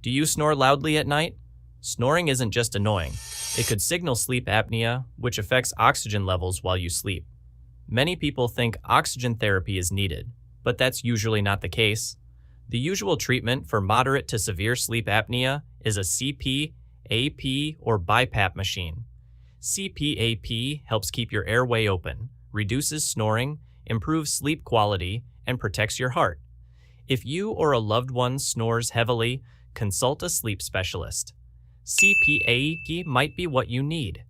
Do you snore loudly at night? Snoring isn't just annoying. It could signal sleep apnea, which affects oxygen levels while you sleep. Many people think oxygen therapy is needed, but that's usually not the case. The usual treatment for moderate to severe sleep apnea is a CPAP or BiPAP machine. CPAP helps keep your airway open, reduces snoring, improves sleep quality, and protects your heart. If you or a loved one snores heavily, consult a sleep specialist. CPAP might be what you need.